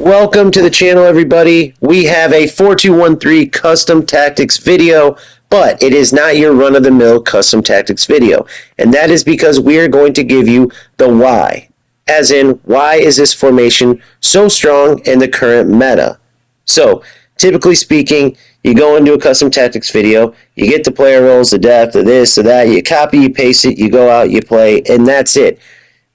Welcome to the channel, everybody. We have a 4213 custom tactics video, but it is not your run-of-the-mill custom tactics video. And that is because we are going to give you the why. As in, why is this formation so strong in the current meta? So, typically speaking, you go into a custom tactics video, you get the player roles, the depth, the this, the that, you copy, you paste it, you go out, you play, and that's it.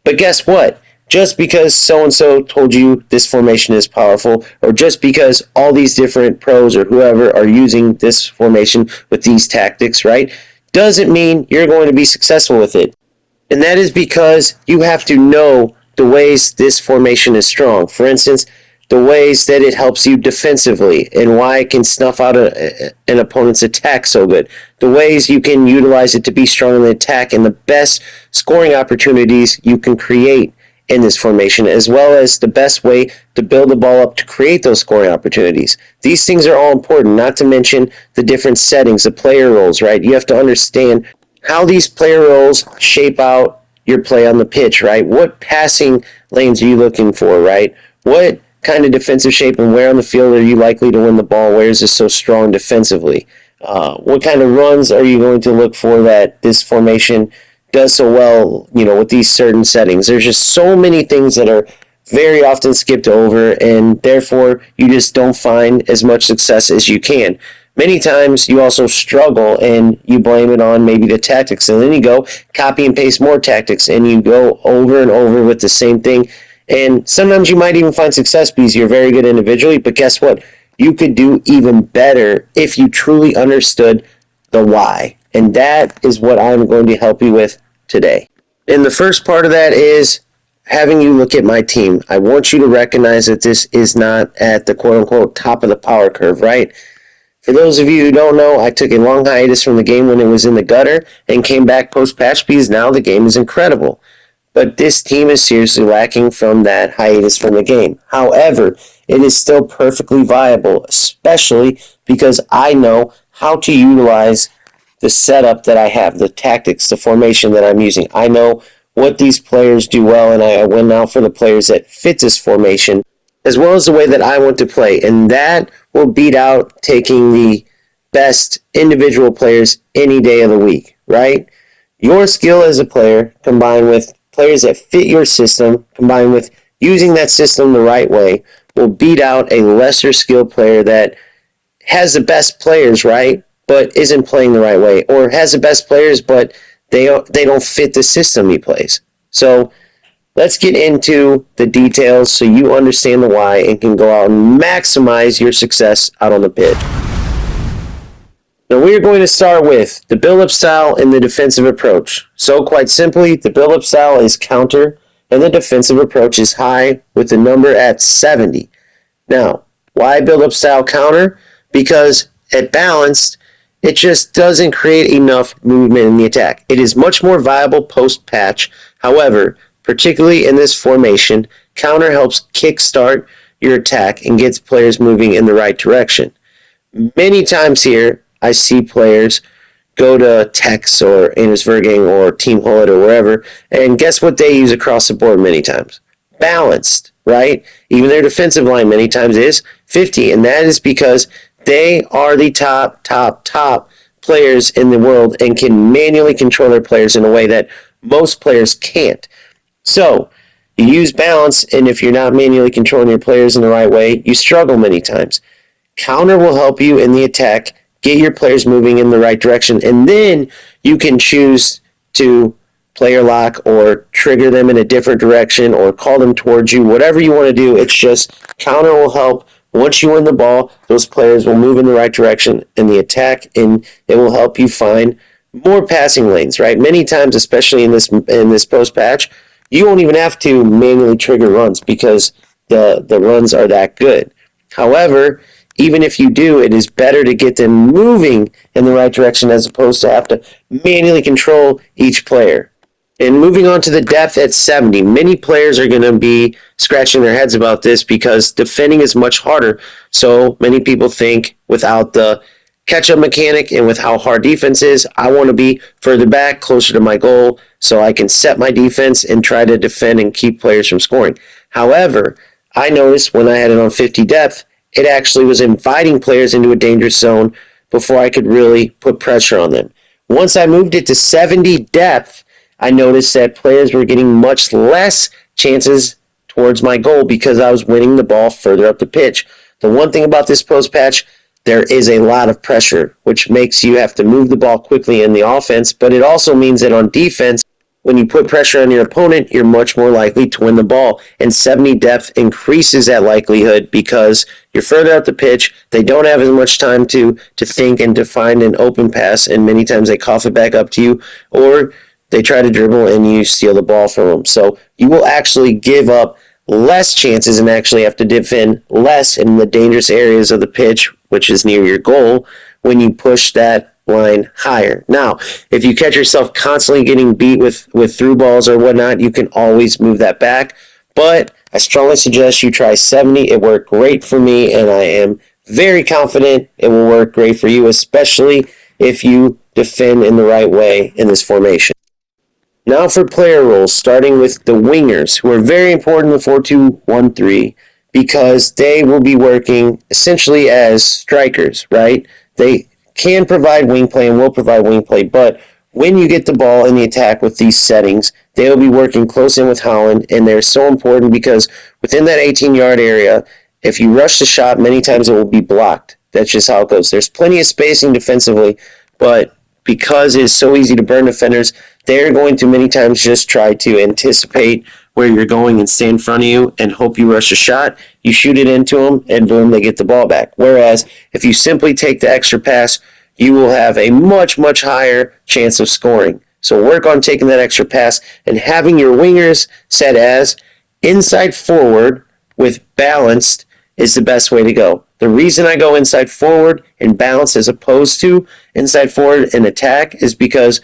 But guess what? Just because so-and-so told you this formation is powerful, or just because all these different pros or whoever are using this formation with these tactics, right, doesn't mean you're going to be successful with it. And that is because you have to know the ways this formation is strong. For instance, the ways that it helps you defensively and why it can snuff out an opponent's attack so good. The ways you can utilize it to be strong in the attack and the best scoring opportunities you can create in this formation, as well as the best way to build the ball up to create those scoring opportunities. These things are all important, not to mention the different settings, the player roles, right? You have to understand how these player roles shape out your play on the pitch, right? What passing lanes are you looking for, right? What kind of defensive shape and where on the field are you likely to win the ball? Where is this so strong defensively? What kind of runs are you going to look for that this formation does so well, with these certain settings? There's just so many things that are very often skipped over, and therefore you just don't find as much success as you can. Many times you also struggle and you blame it on maybe the tactics, and then you go copy and paste more tactics and you go over and over with the same thing. And sometimes you might even find success because you're very good individually, but guess what? You could do even better if you truly understood the why. And that is what I'm going to help you with today. And the first part of that is having you look at my team. I want you to recognize that this is not at the quote-unquote top of the power curve, right? For those of you who don't know, I took a long hiatus from the game when it was in the gutter and came back post-patch because now the game is incredible. But this team is seriously lacking from that hiatus from the game. However, it is still perfectly viable, especially because I know how to utilize the setup that I have, the tactics, the formation that I'm using. I know what these players do well, and I went out for the players that fit this formation, as well as the way that I want to play. And that will beat out taking the best individual players any day of the week, right? Your skill as a player, combined with players that fit your system, combined with using that system the right way, will beat out a lesser skilled player that has the best players, right, but isn't playing the right way, or has the best players, but they don't fit the system he plays. So let's get into the details so you understand the why and can go out and maximize your success out on the pitch. Now we are going to start with the build-up style and the defensive approach. So quite simply, the build-up style is counter, and the defensive approach is high with the number at 70. Now, why build-up style counter? Because at balanced, it just doesn't create enough movement in the attack. It is much more viable post-patch. However, particularly in this formation, counter helps kickstart your attack and gets players moving in the right direction. Many times here, I see players go to Tex or Innisvergang or Team Hullet or wherever, and guess what they use across the board many times? Balanced, right? Even their defensive line many times is 50, and that is because they are the top players in the world and can manually control their players in a way that most players can't. So, you use balance, and if you're not manually controlling your players in the right way, you struggle many times. Counter will help you in the attack, get your players moving in the right direction, and then you can choose to player lock or trigger them in a different direction or call them towards you, whatever you want to do. It's just counter will help. Once you win the ball, those players will move in the right direction in the attack, and it will help you find more passing lanes, right? Many times, especially in this post-patch, you won't even have to manually trigger runs because the runs are that good. However, even if you do, it is better to get them moving in the right direction as opposed to have to manually control each player. And moving on to the depth at 70, many players are going to be scratching their heads about this because defending is much harder. So many people think without the catch-up mechanic and with how hard defense is, I want to be further back, closer to my goal, so I can set my defense and try to defend and keep players from scoring. However, I noticed when I had it on 50 depth, it actually was inviting players into a dangerous zone before I could really put pressure on them. Once I moved it to 70 depth, I noticed that players were getting much less chances towards my goal because I was winning the ball further up the pitch. The one thing about this post patch, there is a lot of pressure, which makes you have to move the ball quickly in the offense, but it also means that on defense, when you put pressure on your opponent, you're much more likely to win the ball. And 70 depth increases that likelihood because you're further out the pitch. They don't have as much time to think and to find an open pass, and many times they cough it back up to you, or they try to dribble and you steal the ball from them. So you will actually give up less chances and actually have to defend less in the dangerous areas of the pitch, which is near your goal, when you push that line higher. Now, if you catch yourself constantly getting beat with through balls or whatnot, you can always move that back. But I strongly suggest you try 70. It worked great for me, and I am very confident it will work great for you, especially if you defend in the right way in this formation. Now for player roles, starting with the wingers, who are very important in the 4-2-1-3 because they will be working essentially as strikers, right? They can provide wing play and will provide wing play, but when you get the ball in the attack with these settings, they will be working close in with Haaland, and they're so important because within that 18-yard area, if you rush the shot, many times it will be blocked. That's just how it goes. There's plenty of spacing defensively, but because it's so easy to burn defenders, they're going to many times just try to anticipate where you're going and stay in front of you and hope you rush a shot. You shoot it into them, and boom, they get the ball back. Whereas if you simply take the extra pass, you will have a much, much higher chance of scoring. So work on taking that extra pass and having your wingers set as inside forward with balanced is the best way to go. The reason I go inside forward and balance as opposed to inside forward and attack is because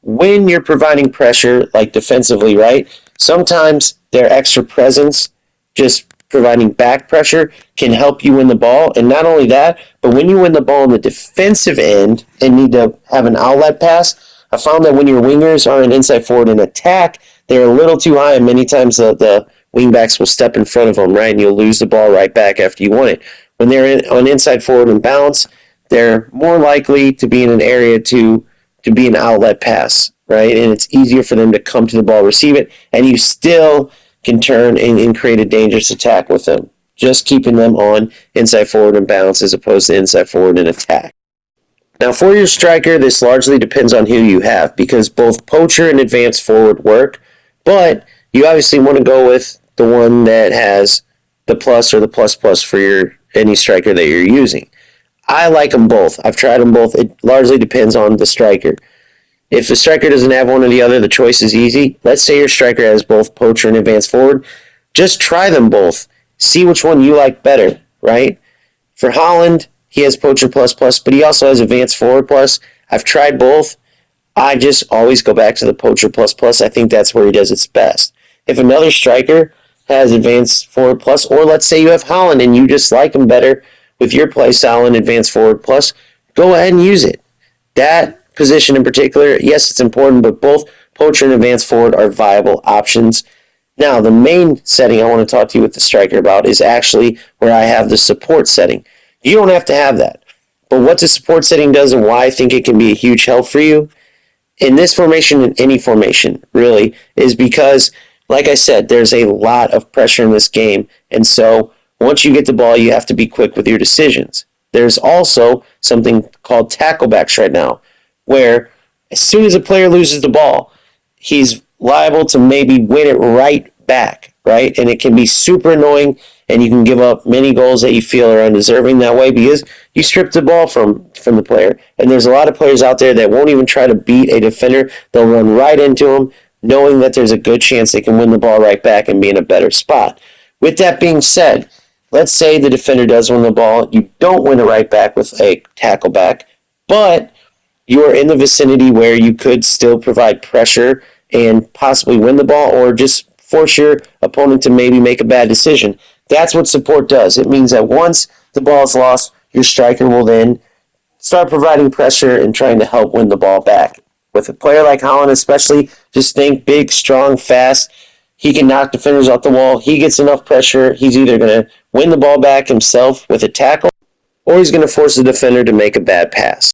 when you're providing pressure, like defensively, right, sometimes their extra presence, just providing back pressure, can help you win the ball. And not only that, but when you win the ball on the defensive end and need to have an outlet pass, I found that when your wingers are an inside forward and attack, they're a little too high, and many times the wingbacks will step in front of them, right, and you'll lose the ball right back after you won it. When they're on inside forward and bounce, they're more likely to be in an area to be an outlet pass, right? And it's easier for them to come to the ball, receive it, and you still can turn and create a dangerous attack with them. Just keeping them on inside forward and bounce as opposed to inside forward and attack. Now, for your striker, this largely depends on who you have because both poacher and advanced forward work, but you obviously want to go with the one that has the plus or the plus plus for any striker that you're using. I like them both. I've tried them both. It largely depends on the striker. If the striker doesn't have one or the other, the choice is easy. Let's say your striker has both poacher and advanced forward. Just try them both. See which one you like better, right? For Haaland, he has poacher plus plus, but he also has advanced forward plus. I've tried both. I just always go back to the poacher plus plus. I think that's where he does its best. If another striker has advanced forward plus, or let's say you have Haaland and you just like him better with your play style and advanced forward plus, go ahead and use it. That position in particular, yes, it's important, but both poacher and advanced forward are viable options. Now, the main setting I want to talk to you with the striker about is actually where I have the support setting. You don't have to have that. But what the support setting does and why I think it can be a huge help for you in this formation, in any formation, really, is because, like I said, there's a lot of pressure in this game. And so once you get the ball, you have to be quick with your decisions. There's also something called tacklebacks right now, where as soon as a player loses the ball, he's liable to maybe win it right back, right? And it can be super annoying, and you can give up many goals that you feel are undeserving that way because you stripped the ball from the player. And there's a lot of players out there that won't even try to beat a defender. They'll run right into him, knowing that there's a good chance they can win the ball right back and be in a better spot. With that being said, let's say the defender does win the ball. You don't win it right back with a tackle back, but you are in the vicinity where you could still provide pressure and possibly win the ball or just force your opponent to maybe make a bad decision. That's what support does. It means that once the ball is lost, your striker will then start providing pressure and trying to help win the ball back. With a player like Haaland especially, just think big, strong, fast. he can knock defenders off the wall. He gets enough pressure. He's either going to win the ball back himself with a tackle, or he's going to force the defender to make a bad pass.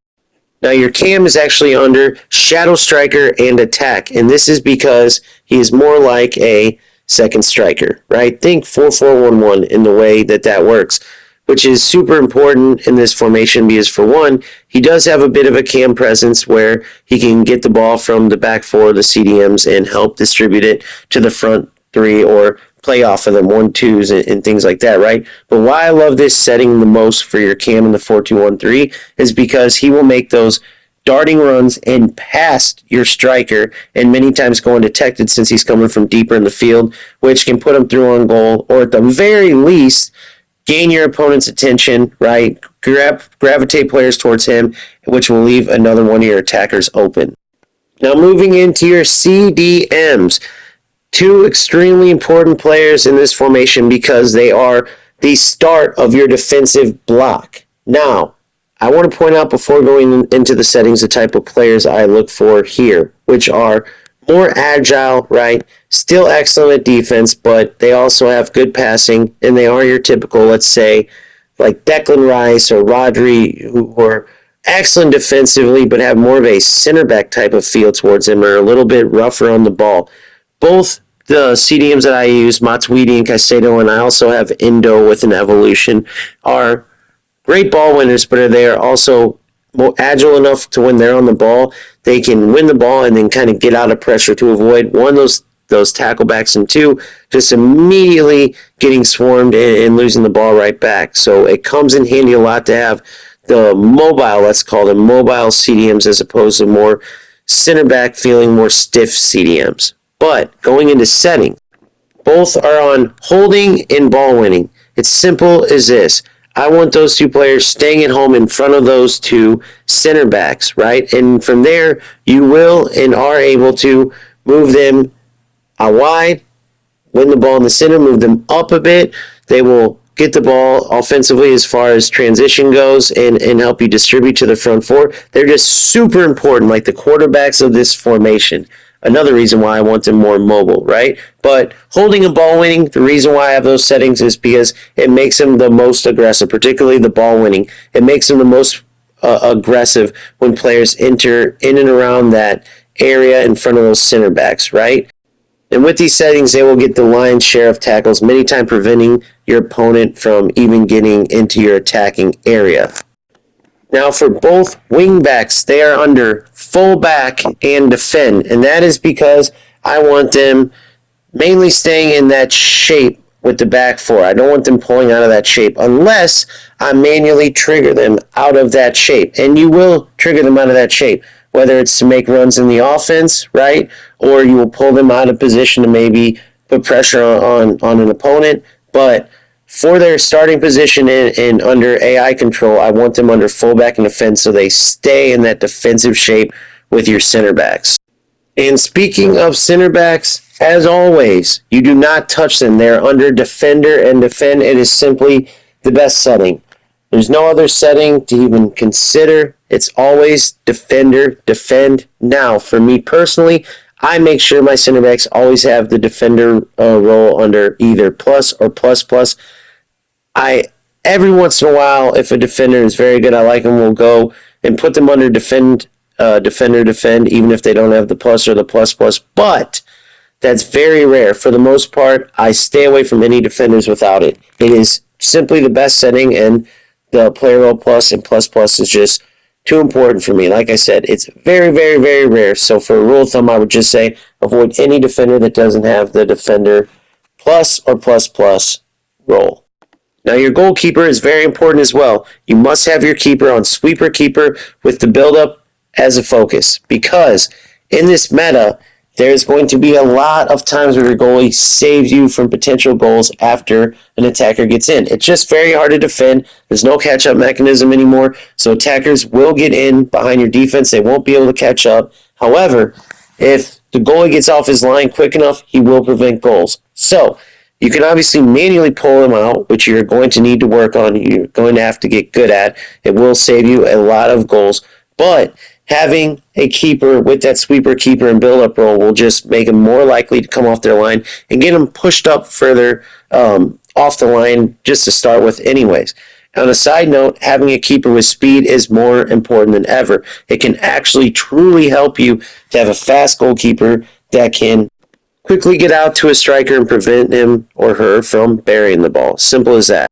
Now, your cam is actually under shadow striker and attack, and this is because he is more like a second striker, right? Think 4-4-1-1 in the way that works, which is super important in this formation because, for one, he does have a bit of a cam presence where he can get the ball from the back four of the CDMs and help distribute it to the front three or play off of them 1-2s and things like that, right? But why I love this setting the most for your cam in the 4-2-1-3 is because he will make those darting runs and past your striker, and many times go undetected since he's coming from deeper in the field, which can put him through on goal, or at the very least, gain your opponent's attention, right? Gravitate players towards him, which will leave another one of your attackers open. Now, moving into your CDMs, two extremely important players in this formation because they are the start of your defensive block. Now, I want to point out before going into the settings the type of players I look for here, which are more agile, right? Still excellent at defense, but they also have good passing, and they are your typical, let's say, like Declan Rice or Rodri, who are excellent defensively, but have more of a center back type of feel towards them, or a little bit rougher on the ball. Both the CDMs that I use, Matuidi and Caicedo, and I also have Indo with an evolution, are great ball winners, but they are also more agile enough to when they're on the ball, they can win the ball and then kind of get out of pressure to avoid, one, those tackle backs, and two, just immediately getting swarmed and losing the ball right back. So it comes in handy a lot to have the mobile, let's call them mobile CDMs, as opposed to more center back feeling more stiff CDMs. But going into setting, both are on holding and ball winning. It's simple as this. I want those two players staying at home in front of those two center backs, right? And from there, you will and are able to move them out wide, win the ball in the center, move them up a bit. They will get the ball offensively as far as transition goes and help you distribute to the front four. They're just super important, like the quarterbacks of this formation. Another reason why I want them more mobile, right? But holding and ball winning, the reason why I have those settings is because it makes them the most aggressive, particularly the ball winning. It makes them the most aggressive when players enter in and around that area in front of those center backs, right? And with these settings, they will get the lion's share of tackles, many times preventing your opponent from even getting into your attacking area. Now, for both wingbacks, they are under fullback and defend, and that is because I want them mainly staying in that shape with the back four. I don't want them pulling out of that shape unless I manually trigger them out of that shape, and you will trigger them out of that shape, whether it's to make runs in the offense, right, or you will pull them out of position to maybe put pressure on an opponent, but for their starting position in under AI control, I want them under fullback and defense so they stay in that defensive shape with your center backs. And speaking of center backs, as always, you do not touch them. They're under defender and defend. It is simply the best setting. There's no other setting to even consider. It's always defender, defend. Now, for me personally, I make sure my center backs always have the defender role under either plus or plus plus. Every once in a while, if a defender is very good, I like them, will go and put them under defender, defend, even if they don't have the plus or the plus plus. But that's very rare. For the most part, I stay away from any defenders without it. It is simply the best setting, and the player role plus and plus plus is just too important for me. Like I said, it's very, very, very rare. So for a rule of thumb, I would just say avoid any defender that doesn't have the defender plus or plus plus role. Now, your goalkeeper is very important as well. You must have your keeper on sweeper keeper with the build-up as a focus, because in this meta, there's going to be a lot of times where your goalie saves you from potential goals after an attacker gets in. It's just very hard to defend. There's no catch-up mechanism anymore, so attackers will get in behind your defense. They won't be able to catch up. However, if the goalie gets off his line quick enough, he will prevent goals. So, you can obviously manually pull them out, which you're going to need to work on. You're going to have to get good at. It will save you a lot of goals. But having a keeper with that sweeper, keeper, and build-up role will just make them more likely to come off their line and get them pushed up further off the line just to start with anyways. On a side note, having a keeper with speed is more important than ever. It can actually truly help you to have a fast goalkeeper that can quickly get out to a striker and prevent him or her from burying the ball. Simple as that.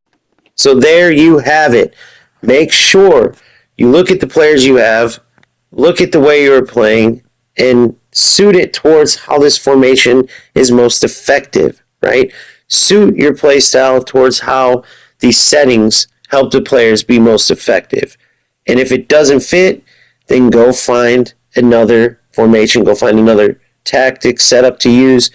So there you have it. Make sure you look at the players you have, look at the way you're playing, and suit it towards how this formation is most effective, right? Suit your play style towards how these settings help the players be most effective. And if it doesn't fit, then go find another formation, go find another tactic setup to use,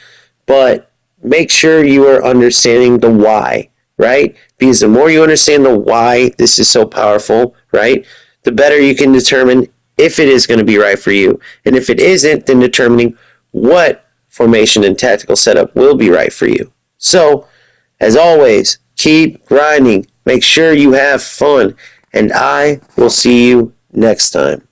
but make sure you are understanding the why, right? Because the more you understand the why this is so powerful, right, the better you can determine if it is going to be right for you. And if it isn't, then determining what formation and tactical setup will be right for you. So, as always, keep grinding. Make sure you have fun. And I will see you next time.